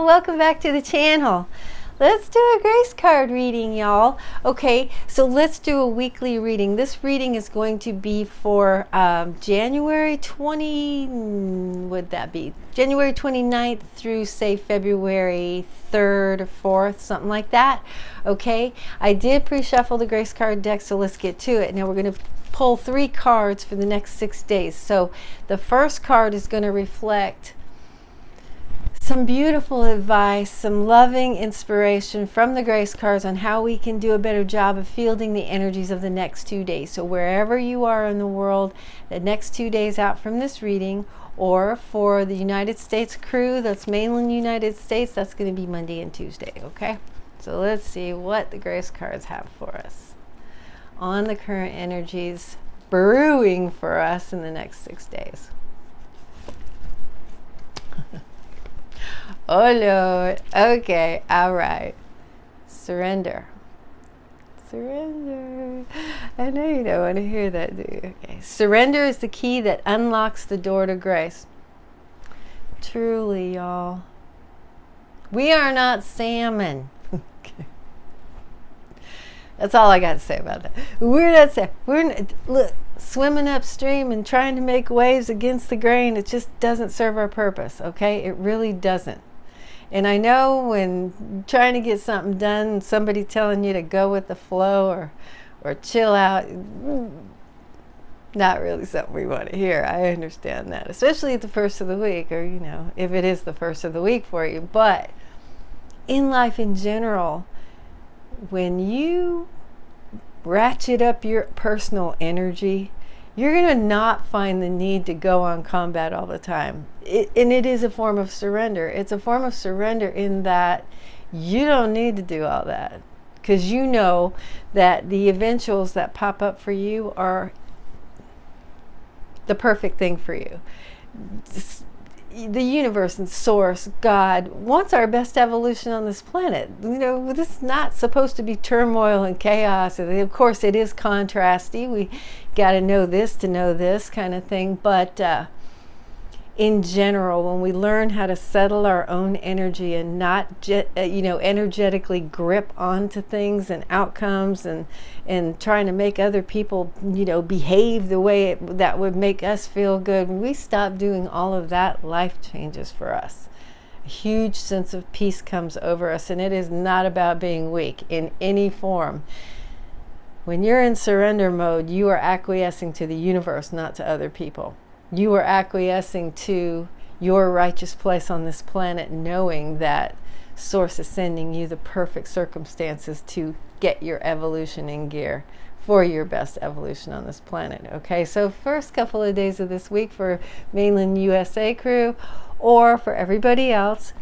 welcome back to the channel. Let's do a grace card reading, y'all. Okay, so let's do a weekly reading. This reading is going to be for January 29th through, say, February 3rd or 4th, something like that. Okay, I did pre-shuffle the grace card deck, so let's get to it. Now we're going to pull 3 cards for the next 6 days. So the first card is going to reflect some beautiful advice, some loving inspiration from the grace cards on how we can do a better job of fielding the energies of the next 2 days. So wherever you are in the world, the next 2 days out from this reading, or for the United States crew, that's mainland United States, that's going to be Monday and Tuesday, okay? So let's see what the grace cards have for us on the current energies brewing for us in the next 6 days. Oh Lord. Okay, all right. Surrender. Surrender. I know you don't want to hear that, do you? Okay. Surrender is the key that unlocks the door to grace. Truly, y'all. We are not salmon. Okay. That's all I got to say about that. We're not salmon. We're not, look, swimming upstream and trying to make waves against the grain. It just doesn't serve our purpose, okay? It really doesn't. And I know when trying to get something done, somebody telling you to go with the flow or chill out, not really something we want to hear. I understand that, especially at the first of the week, or, you know, if it is the first of the week for you. But in life in general, when you ratchet up your personal energy, you're going to not find the need to go on combat all the time. And it is a form of surrender. It's a form of surrender in that you don't need to do all that, because you know that the eventuals that pop up for you are the perfect thing for you. The universe and source, God, wants our best evolution on this planet. You know, this is not supposed to be turmoil and chaos. And of course, it is contrasty. We got to know this kind of thing. But in general, when we learn how to settle our own energy and not, energetically grip onto things and outcomes and trying to make other people, behave the way that would make us feel good, when we stop doing all of that, life changes for us. A huge sense of peace comes over us, and it is not about being weak in any form. When you're in surrender mode, you are acquiescing to the universe, not to other people. You are acquiescing to your righteous place on this planet, knowing that Source is sending you the perfect circumstances to get your evolution in gear for your best evolution on this planet. Okay, so first couple of days of this week for mainland USA crew, or for everybody else,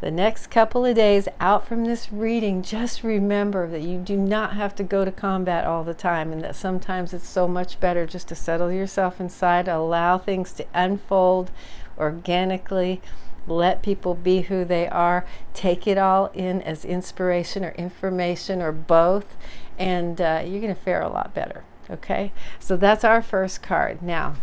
the next couple of days out from this reading, just remember that you do not have to go to combat all the time, and that sometimes it's so much better just to settle yourself inside, allow things to unfold organically, let people be who they are, take it all in as inspiration or information or both, and you're going to fare a lot better. Okay, so that's our first card. Now,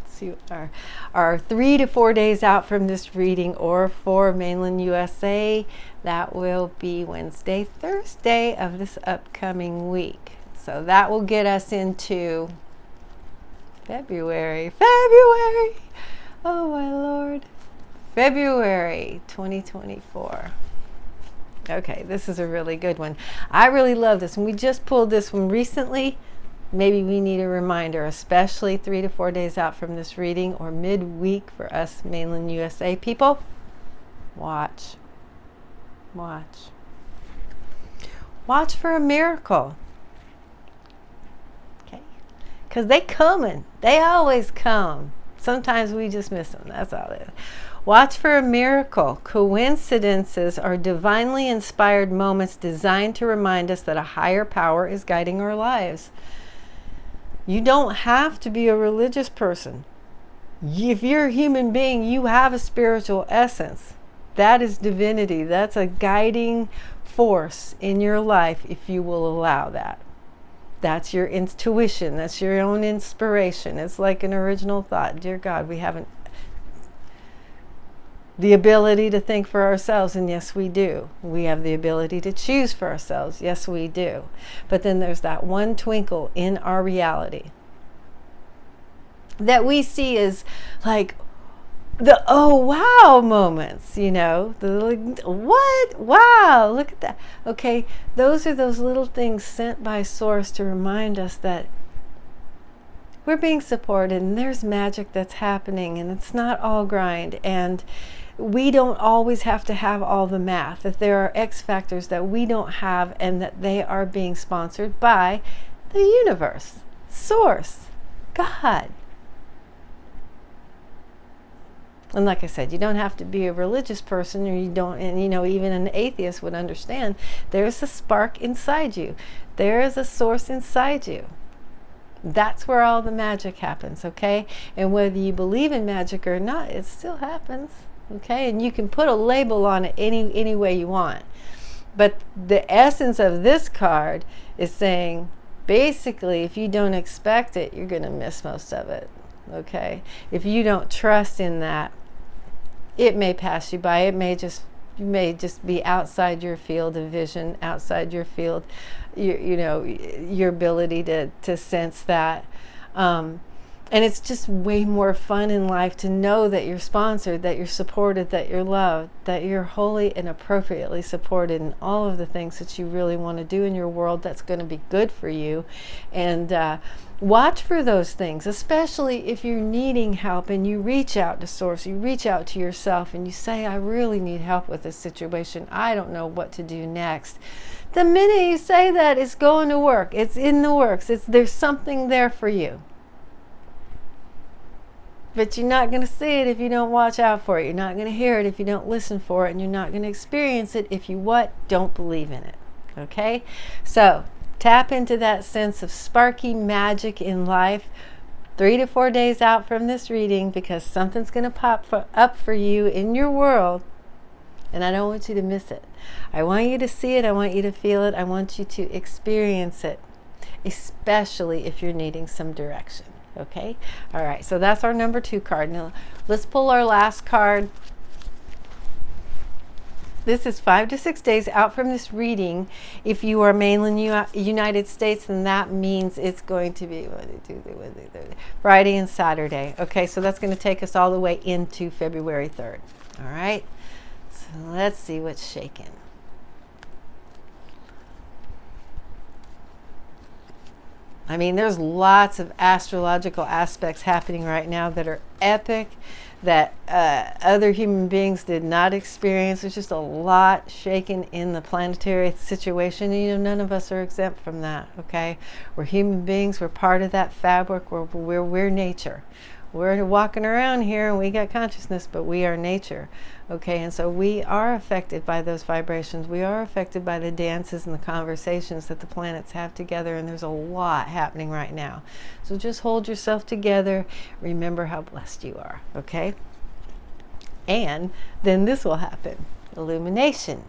see our 3 to 4 days out from this reading, or for mainland USA, that will be Wednesday, Thursday of this upcoming week. So that will get us into February. Oh my Lord. February 2024. Okay, this is a really good one. I really love this, and we just pulled this one recently. Maybe we need a reminder, especially 3 to 4 days out from this reading, or midweek for us mainland USA people. Watch for a miracle. Okay, because they coming. They always come. Sometimes we just miss them. That's all it is. Watch for a miracle. Coincidences are divinely inspired moments designed to remind us that a higher power is guiding our lives. You don't have to be a religious person. If you're a human being, you have a spiritual essence. That is divinity. That's a guiding force in your life if you will allow that. That's your intuition. That's your own inspiration. It's like an original thought. Dear God, we haven't the ability to think for ourselves, and yes, we do. We have the ability to choose for ourselves, yes, we do. But then there's that one twinkle in our reality that we see as like the oh wow moments, you know, the what, wow, look at that. Okay, those are those little things sent by source to remind us that we're being supported and there's magic that's happening, and it's not all grind, and we don't always have to have all the math, that there are X factors that we don't have, and that they are being sponsored by the universe, source, God. And like I said, you don't have to be a religious person, or you don't, and you know, even an atheist would understand there's a spark inside you. There is a source inside you. That's where all the magic happens, okay? And whether you believe in magic or not, it still happens, okay? And you can put a label on it any way you want. But the essence of this card is saying, basically, if you don't expect it, you're going to miss most of it, okay? If you don't trust in that, it may pass you by. You may just be outside your field of vision, outside your field, you know, your ability to sense that. And it's just way more fun in life to know that you're sponsored, that you're supported, that you're loved, that you're wholly and appropriately supported in all of the things that you really want to do in your world that's going to be good for you. And watch for those things, especially if you're needing help and you reach out to source, you reach out to yourself and you say, I really need help with this situation. I don't know what to do next. The minute you say that, it's going to work. It's in the works. There's something there for you. But you're not going to see it if you don't watch out for it. You're not going to hear it if you don't listen for it. And you're not going to experience it if you what? Don't believe in it. Okay? So tap into that sense of sparky magic in life 3 to 4 days out from this reading, because something's going to pop up for you in your world. And I don't want you to miss it. I want you to see it. I want you to feel it. I want you to experience it, especially if you're needing some direction. Okay? All right. So that's our number 2 card. Now, let's pull our last card. This is 5 to 6 days out from this reading. If you are mainland United States, then that means it's going to be Friday and Saturday. Okay, so that's going to take us all the way into February 3rd. All right, so let's see what's shaking. I mean, there's lots of astrological aspects happening right now that are epic, that other human beings did not experience. There's just a lot shaken in the planetary situation. You know, none of us are exempt from that, okay? We're human beings. We're part of that fabric. We're nature. We're walking around here and we got consciousness, but we are nature, okay? And so we are affected by those vibrations. We are affected by the dances and the conversations that the planets have together, and there's a lot happening right now. So just hold yourself together. Remember how blessed you are, okay? And then this will happen. Illumination.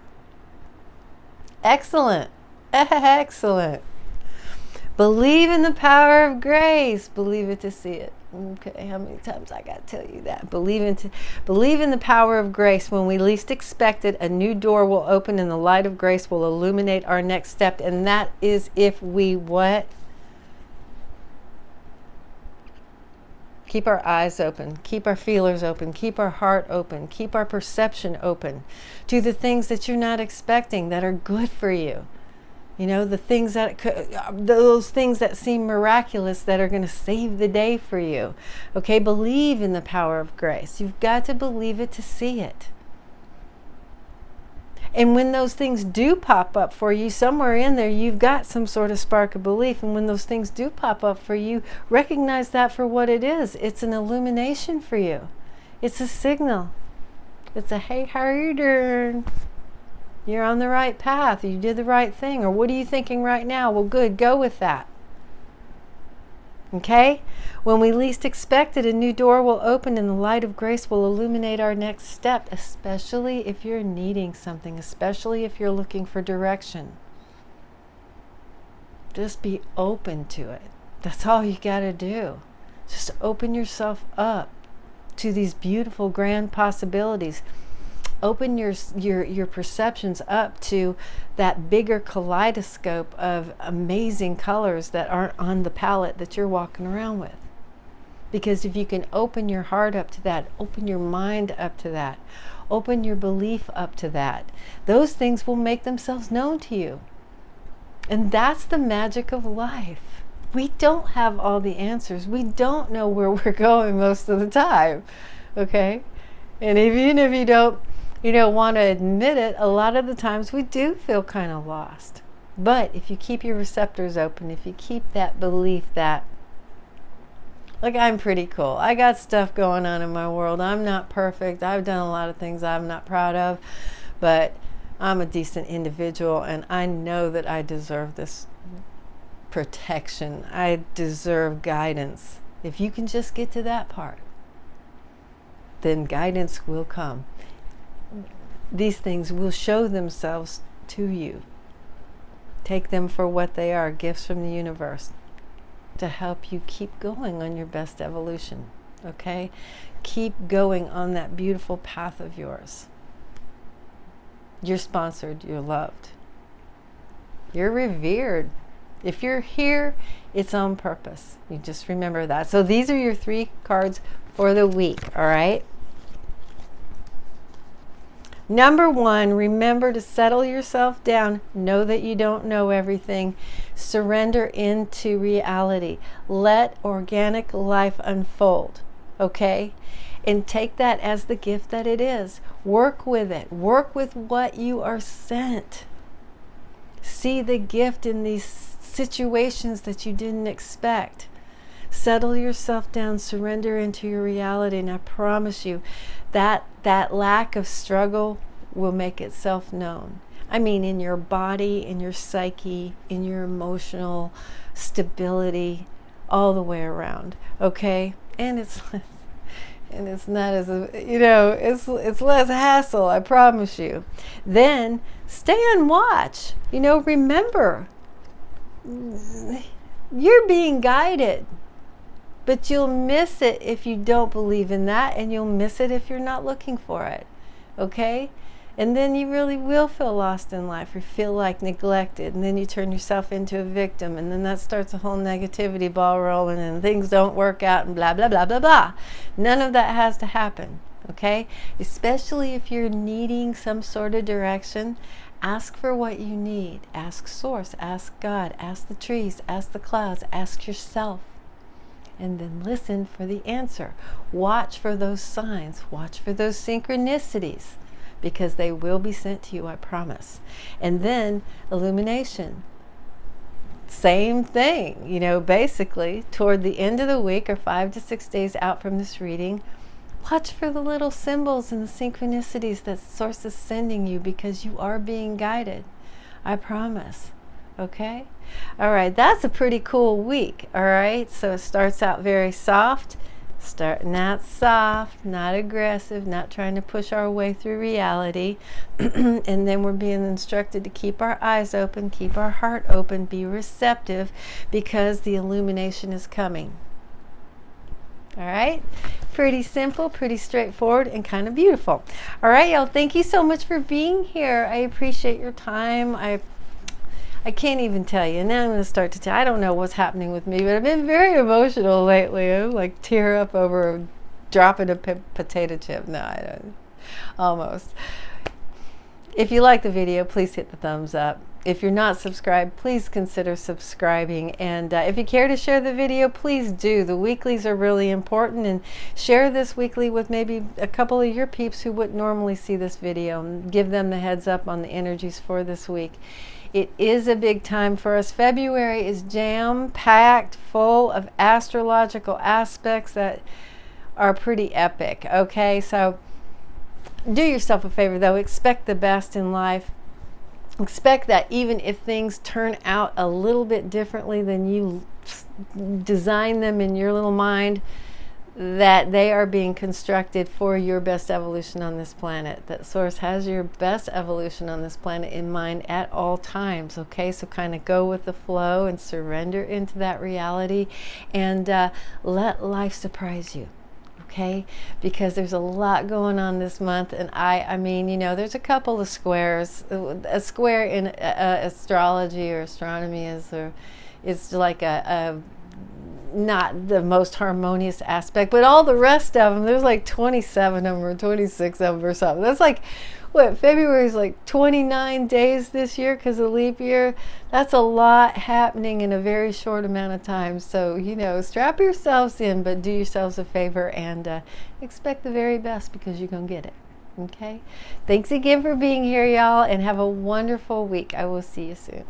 Excellent. Excellent. Believe in the power of grace. Believe it to see it. Okay, how many times I got to tell you that? Believe in the power of grace. When we least expect it, a new door will open and the light of grace will illuminate our next step. And that is if we what? Keep our eyes open, keep our feelers open, keep our heart open, keep our perception open to the things that you're not expecting that are good for you. You know, the things that those things that seem miraculous that are going to save the day for you. Okay, believe in the power of grace. You've got to believe it to see it. And when those things do pop up for you, somewhere in there, you've got some sort of spark of belief. And when those things do pop up for you, recognize that for what it is. It's an illumination for you. It's a signal. It's a, hey, how are you doing? You're on the right path. You did the right thing. Or what are you thinking right now? Well, good. Go with that. Okay? When we least expect it, a new door will open and the light of grace will illuminate our next step, especially if you're needing something, especially if you're looking for direction. Just be open to it. That's all you got to do. Just open yourself up to these beautiful, grand possibilities. Open your perceptions up to that bigger kaleidoscope of amazing colors that aren't on the palette that you're walking around with. Because if you can open your heart up to that, open your mind up to that, open your belief up to that, those things will make themselves known to you. And that's the magic of life. We don't have all the answers. We don't know where we're going most of the time. Okay? And even if you don't want to admit it, a lot of the times we do feel kind of lost. But if you keep your receptors open, if you keep that belief that, look, I'm pretty cool. I got stuff going on in my world. I'm not perfect. I've done a lot of things I'm not proud of, but I'm a decent individual, and I know that I deserve this protection. I deserve guidance. If you can just get to that part, then guidance will come. These things will show themselves to you. Take them for what they are, gifts from the universe to help you keep going on your best evolution. Okay? Keep going on that beautiful path of yours. You're sponsored, you're loved. You're revered. If you're here, it's on purpose. You just remember that. So these are your 3 cards for the week, all right? Number 1, remember to settle yourself down. Know that you don't know everything. Surrender into reality. Let organic life unfold, okay? And take that as the gift that it is. Work with it. Work with what you are sent. See the gift in these situations that you didn't expect. Settle yourself down, surrender into your reality, and I promise you that lack of struggle will make itself known. I mean, in your body, in your psyche, in your emotional stability, all the way around, okay? And it's not as, it's less hassle, I promise you. Then stay on watch. Remember, you're being guided. But you'll miss it if you don't believe in that, and you'll miss it if you're not looking for it, okay? And then you really will feel lost in life, or feel like neglected, and then you turn yourself into a victim, and then that starts a whole negativity ball rolling, and things don't work out, and blah, blah, blah, blah, blah. None of that has to happen, okay? Especially if you're needing some sort of direction, ask for what you need. Ask Source, ask God, ask the trees, ask the clouds, ask yourself. And then listen for the answer. Watch for those signs. Watch for those synchronicities, because they will be sent to you, I promise. And then illumination. Same thing, basically toward the end of the week, or 5 to 6 days out from this reading, watch for the little symbols and the synchronicities that Source is sending you, because you are being guided. I promise. Okay? All right, that's a pretty cool week. All right, so it starts out very soft. Starting out soft, not aggressive, not trying to push our way through reality. And then we're being instructed to keep our eyes open, keep our heart open, be receptive, because the illumination is coming. All right, pretty simple, pretty straightforward, and kind of beautiful. All right, y'all, thank you so much for being here. I appreciate your time. I can't even tell you. And now I'm going to start to tell. I don't know what's happening with me, but I've been very emotional lately. I like tear up over dropping a potato chip. No, I don't. Almost. If you like the video, please hit the thumbs up. If you're not subscribed, please consider subscribing. And if you care to share the video, please do. The weeklies are really important. And share this weekly with maybe a couple of your peeps who wouldn't normally see this video, and give them the heads up on the energies for this week. It is a big time for us. February is jam-packed full of astrological aspects that are pretty epic, okay? So do yourself a favor, though. Expect the best in life. Expect that even if things turn out a little bit differently than you design them in your little mind, that they are being constructed for your best evolution on this planet. That Source has your best evolution on this planet in mind at all times, okay? So kind of go with the flow and surrender into that reality, and let life surprise you. Okay, because there's a lot going on this month, and I mean, you know, there's a couple of squares. A square in astrology or astronomy is like a not the most harmonious aspect, but all the rest of them, there's like 27 of them or 26 of them or something. That's like, what, February is like 29 days this year because of leap year. That's a lot happening in a very short amount of time. So, you know, strap yourselves in, but do yourselves a favor and expect the very best, because you're going to get it. Okay? Thanks again for being here, y'all, and have a wonderful week. I will see you soon.